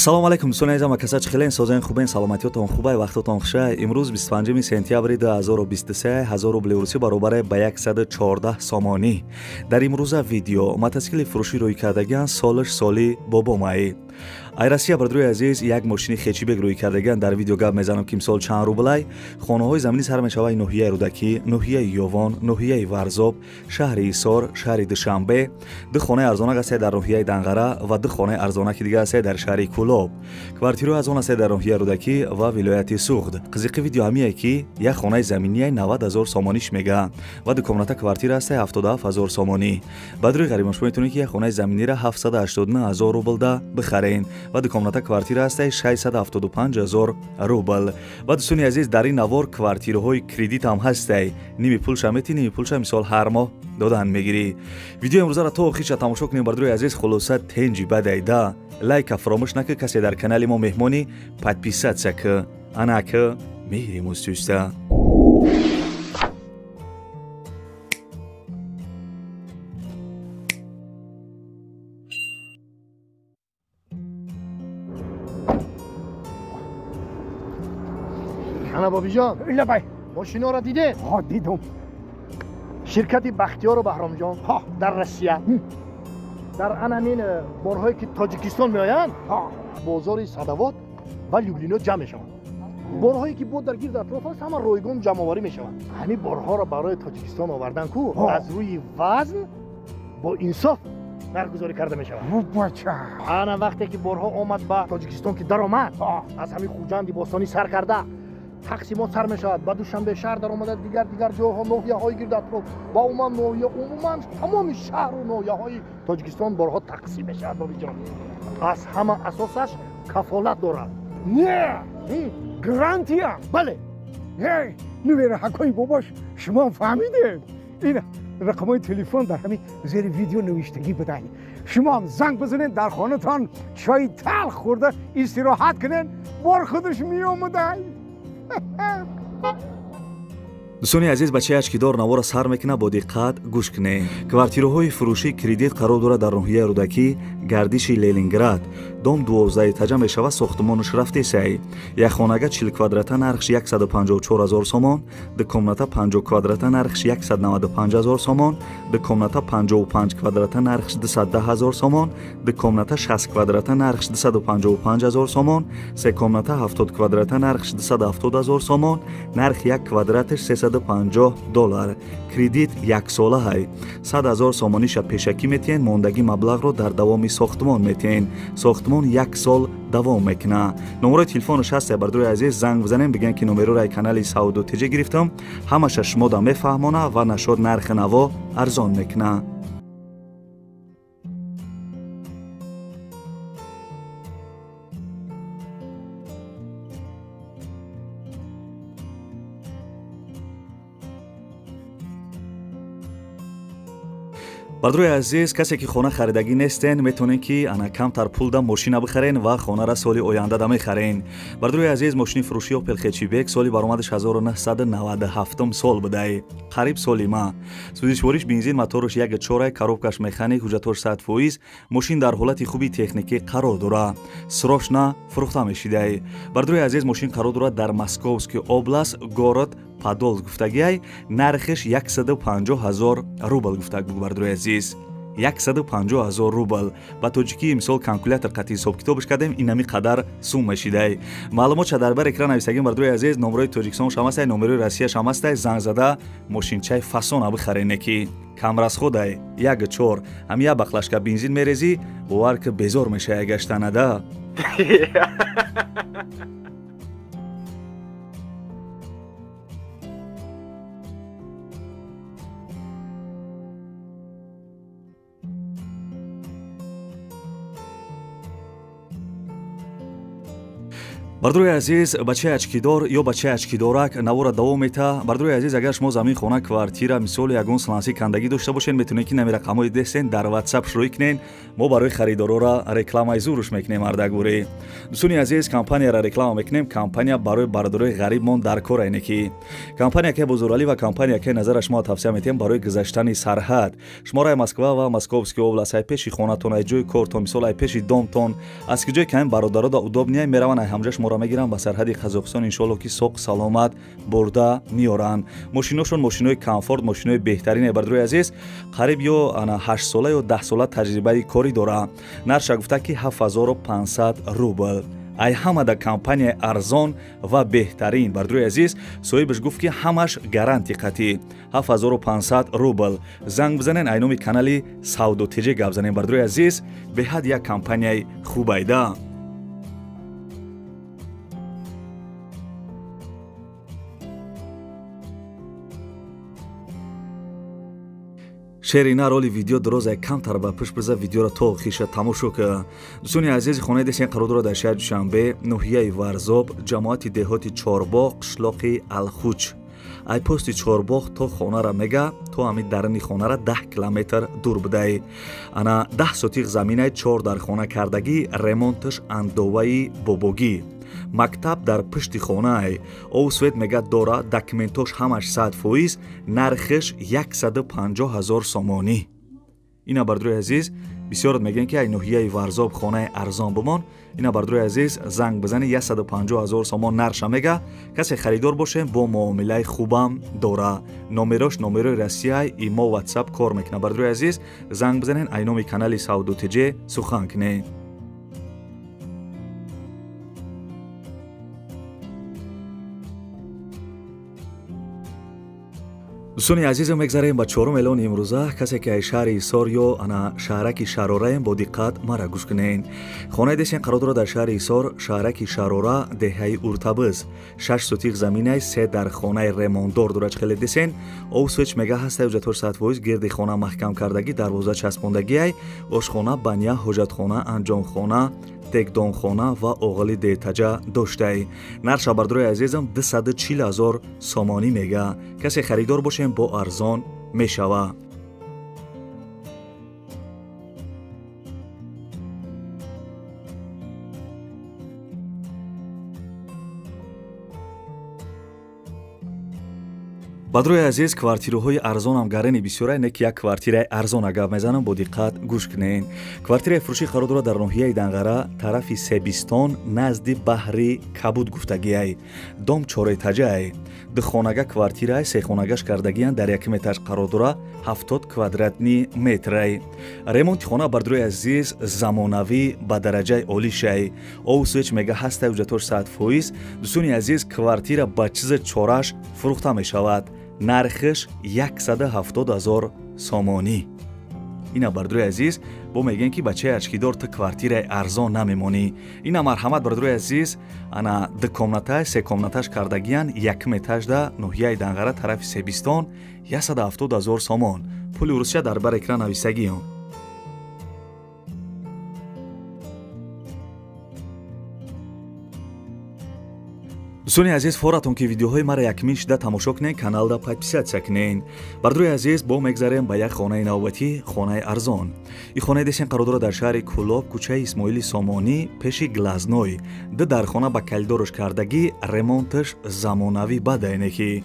ассалому алайкум дӯстони азизам ва касаи хелен созаи хубен саломатиётон хубай вақтотон хуша. имрӯз 25 сентябри 2023 1000 рубли русӣ баробар ба 114 сомонӣ. дар имрӯза видео мотоцикли фурӯшӣ рӯйкардагиан солиш соли бобомай. Айрасия бардруи азиз як мошини хечибек рӯй кардагиан дар видео гап мезанам ки имсол чанд рублай хонаҳои заминӣ сар мешавад ноҳияи рӯдакӣ, ноҳияи ёвон, ноҳияи варзоб, шаҳри исор, шаҳри душанбе, ду хонаи арзонак аст дар ноҳияи данғара ва ду хонаи арзонаки дигар аст дар шаҳри кӯлоб. квартираҳои арзон аст дар ноҳияи рӯдакӣ ва вилояти суғд. қизиқи видео ҳамие ки як хонаи заминии 90 000 сомониш мега ва ду комната квартира аст 77 000 сомонӣ. бадруи гариб шумо метавонед ки як хонаи заминиро 789 000 рублда бихарен ва ду комната квартира аст 675 000 рубл. ва дӯстони азиз дар ин навор квартираҳои кредит ҳам ҳастай. ними пулша мети, ними пулша мисол ҳар моҳ додан мегирӣ. видеои имрӯзаро то охирша тамошо кунем бардруи азиз. хулоса тенҷи бадайда лайка фаромӯш накӣ. касе дар канали мо меҳмонӣ подписатсия кӣ. ана кӣ меҳрим устуста. ана бобиҷон, ایلا بای ماشین‌ها را دیدید؟ ها دیدم شرکت بختیار و بهرامجان در روسیه در همین بارهایی که تاجیکستان میآیند بازار صدوات و لیوبلینا جمع میشوند. بارهایی که بود در گرد اطراف است همه رایگان جمع آوری میشوند. همین بارها را برای تاجیکستان آوردن کو از روی وزن با انصاف نرگزاری کرده میشوند. بچه انا وقتی که بارها آمد به تاجیکستان که در آمد از همین خوجند باستانی سر کرده تقسیمات سر میشود. با دوشنبه شهر در آمده دیگر جاها ناحیه‌های گرد اطراف و عموما تمام شهر و ناحیه‌های تاجیکستان بارها تقسیم میشود. بابی جان از همه اساسش کفالت دارد. نه گرانتیا بله هی نویر حکای باباش شما فهمیدید این رقمای تلفن در همین زیر ویدیو نوشتگی بدهید. شما هم زنگ بزنید در خانه‌تان چای تلخ خورده استراحت کنین بار خودش میآمده. дӯстони азиз ба чаяш ки дор навора сар мекунад бо диққат гӯш кунед. квартираҳои фурӯшии кредит қарор дорад дар ноҳияи рӯдакӣ гардиши ленинград. дом 12 этажа мешавад сохтмонаш рафтесай. як хонага 40 квадрата нархш 154 000 сомон, ду комната 50 квадрата нархш 195 000 сомон, ду комната 55 квадрата нархш 210 000 сомон, ду комната 60 квадрата нархш 255 000 сомон, се комната 70 квадрата нархш 270 000 сомон, нарх як квадратш $350. кредит яксолаҳай 100 000 сомониша пешакӣ метиҳен. мондаги маблағро дар давоми сохтмон метиҳен. сохтмон як сол давом мекунад. номерои телефонаш ҳаст. бардруи азиз занг бизанем бигӯян ки номерои канали сауду тиҷа гирифтам. ҳамаша шумода мефаҳмона ва нашод нархи наво арзон мекунад. бардруи азиз касе ки хона харидагӣ нестен метавонен ки ана камтар пулда мошина бихарен ва хонара соли ояндада мехарен. бардруи азиз мошини фурӯшии Opel Хечибек соли баромадаш 1997 сол будай. қариб соли ма. сӯзишвориш бензин мотораш 1.4 коробкаш механик ҳуҷҷатош 100%. мошин дар ҳолати хуби техникӣ қарор дорад. срочна фурӯхта мешидай. бардруи азиз мошин қарор дорад дар Московский област город Подол гуфтагиай. нархиш 150 000 рубл гуфтагу бардруи азиз 150 000 рубл. ба тоҷикӣ мисол калкулятор қатъи ҳисоб китобиш кардем инами қадар сум мешидай. маълумотша дар бар экран нависагим бардруи азиз. номерои тоҷикистон шамастай, номерои Россия шамастай. занг зада мошинчаи фасона бихарене ки камрасходай 1.4 ҳам я бахлашка бензин мерези бовар ки безор мешая гаштанада. бардруи азиз, бачаи ачкидор ё бачаи ачкидорак навора давом мета. Бардруи азиз, агар шумо замин хона, квартира, мисоли ягон саланси кандагӣ дошта бошед, метавонед ки нами рақамҳои дестен дар WhatsApp шурӯъ кунед. Мо барои харидорора рекламаи зуруш мекунем ардагурӣ. дӯстони азиз, компанияро реклама мекунем. Компания барои бародарои ғарибмон дар кор айне ки компания ки бузургӣ ва компания ки назара шумо тавсия метем барои гузаштани сарҳад. Шумораи Москва ва Московския област ай пеши хонатон, ай ҷои кортон, мисол ай пеши домтон, аз ки ҷои ками бародарода удобния мераванд, ай ҳамҷа шуморо мегиранд ба сарҳади Қазоқистон. иншоалло ки соқ саломат бурда миёранд. мошиношон мошинои комфорт, мошинои беҳтарин. бардруи азиз, қариб ё 8 сола ё 10 сола таҷрибаи кори дора. нарша гуфта ки 7500 рубл. ай ҳамада компания арзон ва беҳтарин. бардруи азиз, соҳибаш гуфт ки ҳамаш гаранти қатъӣ. 7500 рубл. занг бизанен, ай номи канали Савдотиҷе гап занем. бардруи азиз, беҳад як компанияи хуб айда. шерина роли видео дурозай камтар ба пеш бирза видеоро то охиша тамошо ка. дӯстони азизи хонаи десен қарор дорад дар шаҳри душанбе, ноҳияи Варзоб, ҷамоати деҳоти Чорбоғ, қишлоқи Алхуч. ай пости Чорбоғ то хонара мега, то ҳами дарини хонара 10 километр дур будай. ана 10 сотиқ заминаи 4 дар хона кардагӣ, ремонташ андоваи бобогӣ. мактаб дар пишти хонаай. овсвет мега дора, документош ҳамаш 100%, нархиш 150 000 сомонӣ. ина бардруи азиз, бисёрат мегӯянд ки ай ноҳияи Варзоб хонаи арзон бумон. ина бардруи азиз, занг бизани 150 000 сомон нарша мега. касе харидор боше бо муомилаи хубам дора. номерош номерои Россияй, имо WhatsApp кор мекуна. бардруи азиз, занг бизанен, ай номи канали Савдотиҷе сухан кунед. дӯстони азизам, мегзарем ба чорум эълони имрӯза. касе ки ай шаҳри Ҳисор ё ана шаҳраки Шарораем, бо диққат мара гӯш кунен. хонаи десен қарор дорад дар шаҳри Ҳисор, шаҳраки Шарора, деҳаи Уртабыз. 6 сотиқ заминаи 3 дар хонаи ремондор дорад. хеле десен овсвеч мега ҳастаи ҳуҷҷатҳои 100%, гирди хона маҳкам кардагӣ, дарвоза часпондагиай, ошхона, баня, ҳоҷатхона, анҷомхона, текдонхона ва оғили детаҷа доштай. нарша бардруи азизам 240 000 сомонӣ мега. касе харидор бошем бо арзон мешава. бадруи азиз, квартираҳои арзонам гарани бисёрай, не ки як квартираи арзона гап мезанам, бо диққат гӯш кунед. квартираи фурӯшӣ қарор дорад дар ноҳияи Данғара, тарафи Себистон, назди баҳри Кабуд гуфтагиай. дом 4 этаҷаай. духонага квартираи сехонагаш кардагиян, дар 1 этаж қарор дора, 70 квадратни метрай. ремонти хона бардруи азиз замонавӣ ба дараҷаи олишай. овсвеч мега ҳастаи ҳуҷҷатош 100%. дӯстони азиз, квартира ба чизи чораш фурӯхта мешавад. нархиш 170 000 сомонӣ. ина бардруи азиз, бо мегӯянд ки бачаи ачкидор ту квартираи арзон намемонӣ. ина марҳамат бардруи азиз, ана дукомнатаи секомнаташ кардагиян, 1 этажда, ноҳияи Данғара, тарафи Себистон, 170 000 сомон. пули русия дар бар экран нависагиён. дӯстони азиз, форатон ки видеоҳои мара якмин шида тамошо кунед, каналда подписатсия кунед. бардруи азиз, бо мегзарем ба як хонаи навбатӣ, хонаи арзон. ин хонаи десен қарор дорад дар шаҳри Кӯлоб, кӯчаи Исмоили Сомонӣ, пеши Глазной. ду дар хона ба калидораш кардагӣ, ремонташ замонавӣ бадайне ки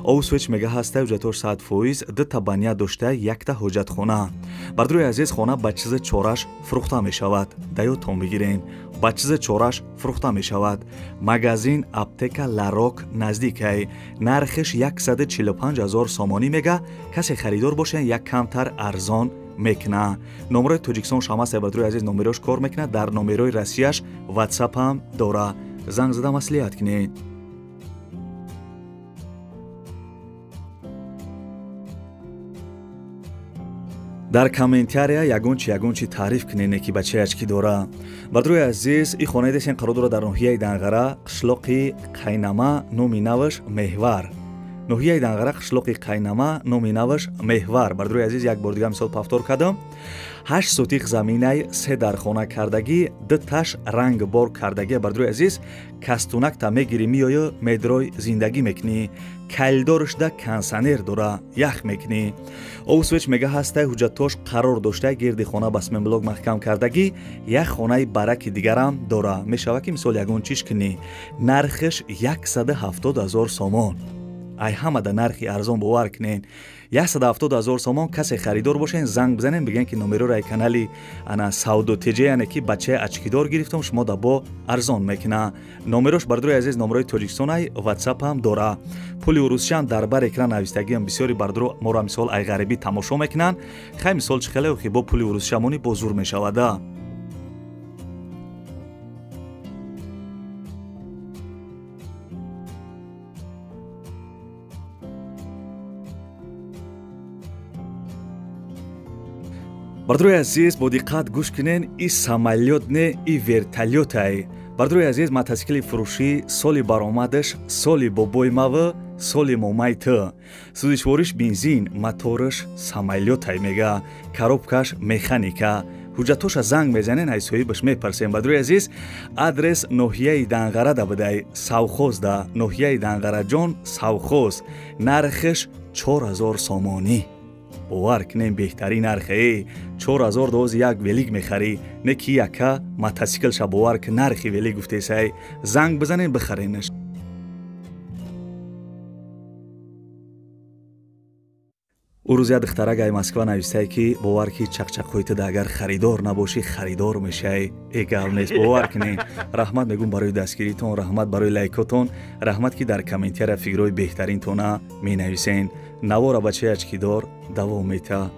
овсвеч мега ҳастаи ҳуҷҷатош 100%, ду та баня дошта, якта ҳоҷатхона. бардруи азиз, хона ба чизи чораш фурӯхта мешавад. даётон бигирен, ба чизи чораш фурӯхта мешавад. магазин, аптека Ларок наздикай. нархиш 145 000 сомонӣ мега. касе харидор бошен, як камтар арзон мекуна. номерои Тоҷикистон шамаста бардруи азиз, номерош кор мекуна. дар номерои Россияш WhatsApp ҳам дора. занг зада маслиҳат кунед. дар комментария ягончи таъриф кунене ки бачаи ачки дора. бардруи азиз, ин хонаи десен қарор дорад дар ноҳияи Данғара, қишлоқи Қайнама, номи наваш Меҳвар. ноҳияи Данғара қишлоқи Қайнама, номи наваш Меҳвар. Бардруи азиз як бор дига мисол павтор кардам. 8 сотиқ заминаи 3 дар хона кардагӣ, 2 таш ранг бор кардагӣ. Бардруи азиз кастунак та мегирӣ миёя медрой зиндагӣ мекунӣ. Кайлдоришда консонер дора, ях мекунӣ. Овсвеч мега ҳастай ҳуҷҷатош қарор доштай гирди хона ба смемблок маҳкам кардагӣ, як хонаи бараки дигарам дора. Мешава ки мисол ягон чиш кунӣ. Нархиш 170,000 сомон. ай ҳамада нархи арзон бовар кунен. 170,000 сомон касе харидор бошен, занг бизанен бигӯен ки номерои канали ана савдо теҷаяне ки бачаи ачкидор гирифтам, шумо да бо арзон мекуна. Номерош бардруи азиз номерои Тоҷикистон ай WhatsApp ам дора. Пули урусчиам дар бар экран навистагиам бисёри бардро мора мисол ай ғарибӣ тамошо мекунан. Хай мисол чӣ хеле ки бо пули урусчиамони бо зур мешавада. Бардруи азиз бо диққат гӯш кунен, и самолёт не, и вертолёт ай. Бардруи азиз мотоцикли фурӯшӣ соли баромадаш соли бобои мава, соли момаи ту. Сӯзишвориш бензин, мотораш самолёт ай мега, коробкаш механика. ҳуҷҷатоша занг мезанен, ай соҳибаш мепарсем. Бардруи азиз адрес ноҳияи Данғара да будай, савхоз да, ноҳияи Данғараҷон савхоз. Нархиш 4000 сомонӣ. бовар кунем беҳтарин нархе. 4000 дози як велик мехарӣ, не ки яка мотоциклша бовар ки нархи велик гуфтесай. занг бизанен бихаренаш. урӯз як духтарак ай Москва навистае ки бовар ки чақчақҳои агар харидор набошӣ харидор мешай. Гап нест, бовар кунен. раҳмат мегӯм барои дастгиритон, раҳмат барои лайкотон, раҳмат ки дар комментария фикрҳои беҳтаринтона менависен. навора бачаи ачкидор давом мета.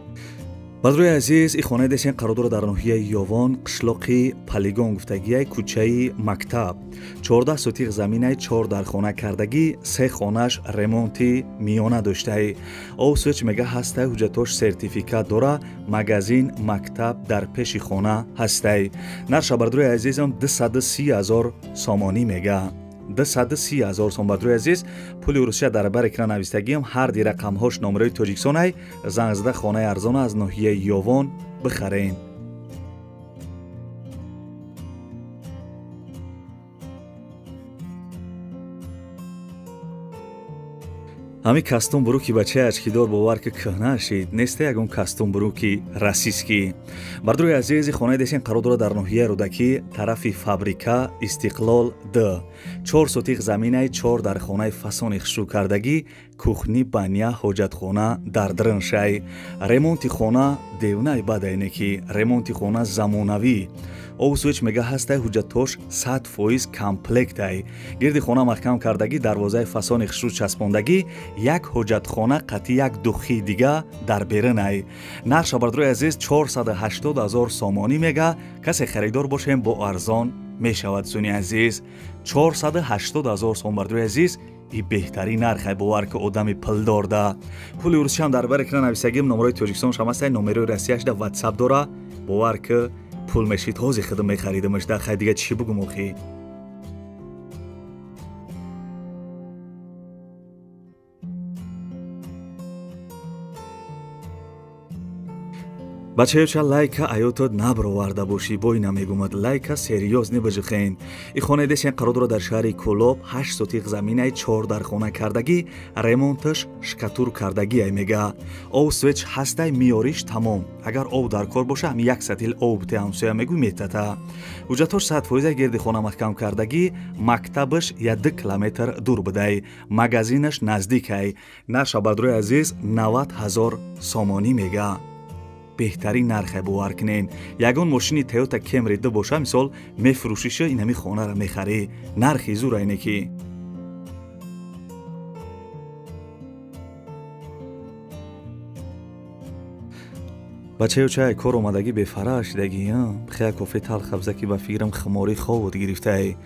бадруи азиз и хонаи десен қарор дорад дар ноҳияи Ёвон, қишлоқи Полигон гуфтагияи кӯчаи Мактаб. 14 сотиқ заминаи 4 дар хона кардагӣ, 3 хонаш ремонти миёна доштаи. овсвеч мега ҳастай ҳуҷҷатош сертификат дора, магазин мактаб дар пеши хона ҳастай. нарша бардруи азизам 230,000 сомонӣ мега. 230,000 сом. бардруи азиз пули урусча дар бар экран навистагиам, ҳарди рақамҳош номерои Тоҷикистон ай. занг зада хонаи арзона аз ноҳияи Ёвон бихарен. ҳамин кастум буруки бачаи ачкидор бовар ки кӯҳна шид, неста ягон кастум буруки расистӣ. бардруи азизи хонаи десен қарор дорад дар ноҳияи Рӯдакӣ, тарафи фабрика Истиқлол Д. 4 сотиқ заминаи 4 дар хонаи фасони хушрӯкардагӣ, кӯхни баня ҳоҷатхона дар дрыншай. ремонти хона девнаи бадайне ки ремонти хона замонавӣ. овсвеч мега ҳастай ҳуҷҷатош 100% комплектай. гирди хона маҳкам кардагӣ, дарвозаи фасони хушрӯ часпондагӣ, як ҳоҷатхона қати як духи дига дар беринай. нарша бардруи азиз 480,000 сомонӣ мега. касе харидор бошем бо арзон мешавад. суни азиз 480,000 сом. бардруи азиз и беҳтарин нархай бовар ки одами пулдор да. пули урусчиам дар бар экран нависагим, номерои Тоҷикистон шамастай, номерои Россияш да WhatsApp дора. бовар ки пул мешид ҳози худам мехаридамаш да. хай дига чӣ бугум охӣ. бачаёча лайка аётод набароварда бошӣ, бой намегӯмад. лайка серьёз небажихен. и хонаи десен қарор дорад дар шаҳри Кӯлоб, 8 сотиқ заминаи 4 дар хона кардагӣ, ремонташ шкатур кардагӣ ай мега. овсвеч ҳастай миёриш тамом. агар об дар кор боша, ҳами 1 сатил об те ҳамсоя мегӯ метата. ҳуҷҷатош 100% гирди хона маҳкам кардагӣ, мактабаш 1 километр дур будай, магазинаш наздик ай. нарша бардруи азиз 90,000 сомонӣ мега. беҳтарин нархе бовар кунен. ягон мошини Toyota Camry 2 боша, мисол мефурӯшиша, инами хонара мехарӣ. нархи зур айне ки. бачаёча кор омадагӣ бефара шидагӣ, хея кофе талхабза ки ба фикрам химори ховод гирифтаи.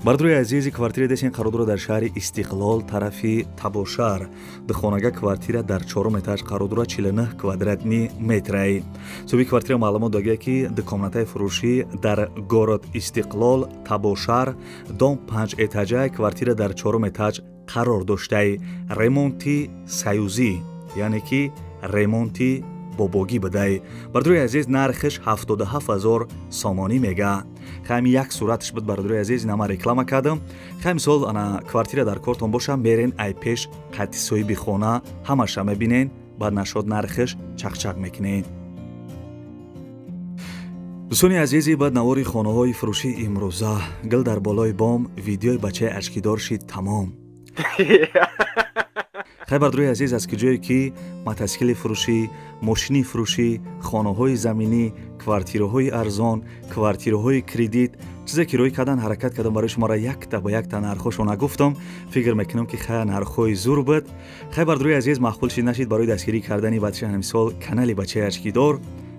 бардруи азизи квартира десен қарор дорад дар шаҳри Истиқлол, тарафи Табошар. духонага квартира дар 4 этаж қарор дорад, 49 квадратни метрай. соҳиби квартира маълумот додагия ки дукомнатаи фурӯшӣ дар город Истиқлол, Табошар, дом 5 этажаи квартира дар 4 этаж қарор доштаи ремонти саюзӣ яъне ки ремонти бобогӣ бидай. Бардурои азиз нархиш 77,000 сомонӣ мега. Хайми як суратиш буд бардурои азиз, нама реклама кардам. Хай мисол ана квартира дар кортон боша мерен ай пеш қадди соҳиби хона ҳамаша мебинен, баъд нашод нархиш чақчақ мекунен. дӯстони азизи, баъд навори хонаҳои фурӯшии имрӯза гил дар болои бом видеои бачаи ачкидор шид тамом. хай бардурои азиз, аз ки ҷое ки мотоскили фурӯшӣ, мошини фурӯшӣ, хонаҳои заминӣ, квартираҳои арзон, квартираҳои кредит, чизе ки рӯй кардан ҳаракат кардам барои шуморо якта ба якта нархҳошо нагуфтам. Фикр мекунам ки хай нархҳои зур буд. Хай бардурои азиз, маҳқул шид нашид барои дастгирӣ кардани бачаи мисол канали бачаи ачкидор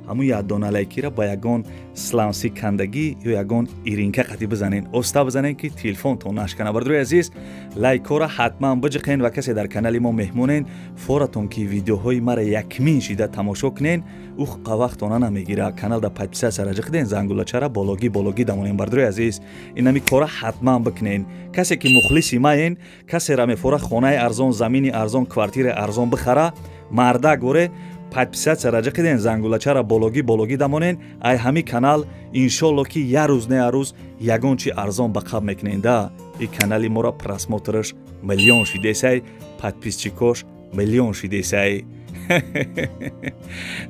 ҳамун яддона лайкира ба ягон сламси кандагӣ ё ягон иринка қати бизанен, оста бизанен ки телефонтон нашкана. Бардурои азиз, лайкҳоро ҳатман биҷиқен ва касе дар канали мо меҳмонен, форатон ки видеоҳои мара якмин шида тамошо кунен, уқа вақтона намегира. Каналда подписатсия ҷиқиден, зангулачараологӣ дамонен. Бардурои азиз, инами кора ҳатман бикунен. Касе ки мухлиси маен, касера мефора хонаи арзон, замини арзон, квартираи арзон бихара, марда горе подписатсия ҷиқиден, зангулачараологӣ дамонен. Ай ҳами канал иншолло ки як рӯз не як рӯз ягон чи арзон ба қаб мекунен да. И канали моро просмотраш миллион шидесай, подписчикош миллион шидесай.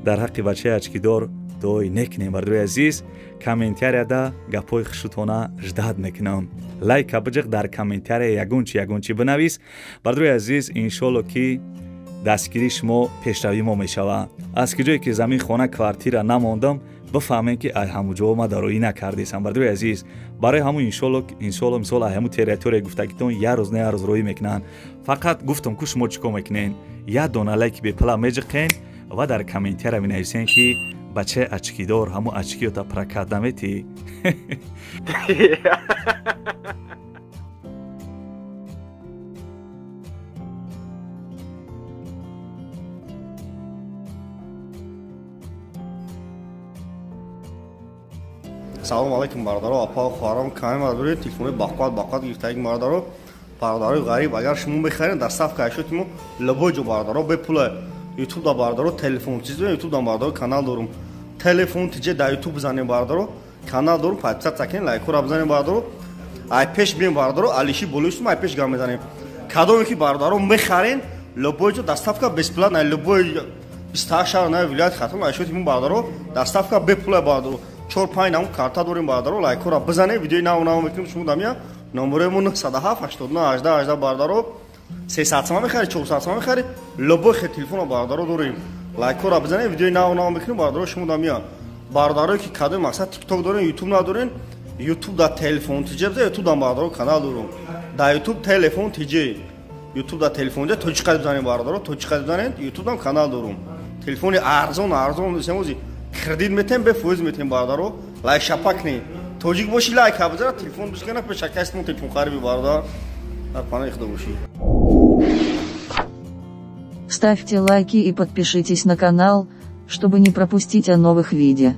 дар ҳаққи бачаи ачкидор дуои некунем. Бардурои азиз, комментарияда гапҳои хушутона ждад мекунам. Лайка биҷиқ, дар комментария ягон чи бинавис. Бардурои азиз, иншолло ки дастгирии шумо пешравии мо мешавад. аз ки ҷое ки замин, хона, квартира намондам, бифаҳмем ки ай ҳамуҷо ма дароӣ накардесам. Бардурои азиз, барои ҳамун иншолло мисол ай ҳамун территория гуфтагитон як рӯз не як рӯз роҳӣ мекунанд. Фақат гуфтам ки шумо чӣ кор мекунен? як дона лайки бепла меҷиқен ва дар комментария менависен ки бачаи ачкидор ҳамун ачкиёта прокат наметӣ. салом алейкум бародаро, апа хуарам ками мардори телефони бақват гирифтаги бародаро, бародаро ғариб, агар шумо бихарен дар саф кайшотимо лабоҷо бародаро бепула ютуб да бародаро телефон чиз дорем, ютуб да бародаро канал дорум, телефон тиҷе да ютуб бизанем бародаро, канал дорум, подписатсия кунем, лайкҳоро бизанем бародаро, ай пеш бием бародаро, алиши болоишум ай пеш гам мезанем. Кадоме ки бародаро мехарен лабоҷо даставка бесплатна, лабоҷо 28 шаҳр на вилоят Хатон айшотимо бародаро, даставка бепула бародаро. 4-5 нам карта дорем бародаро, лайкҳоро бизанем, видеои нав мекунем. Шумо дамия номеремон 97 89 18 18 бародаро 300 сом мехари, 400 сом мехари, лобой хе телефон бародаро дорем, лайкҳоро бизанем, видеои нав мекунем бародаро. Шумо дамия бародаро ки кадои мақсад TikTok дорем, YouTube надорен, YouTube да телефон тиҷе биза, YouTube да бародаро канал дорем, да YouTube телефон тиҷе, YouTube да телефон тиҷе тоҷиқа бизанем бародаро, тоҷиқа бизанем, YouTube дам канал дорем. Телефони арзон семози кредит метем, бе фоиз метем бародаро, лайк шапакни тоҷик боши, лайк бизара, телефон бишкана пешакастмо телефон хариби бардар дар пана ихда боши. Ставьте лайки и подпишитесь на канал, чтобы не пропустить о новых видео.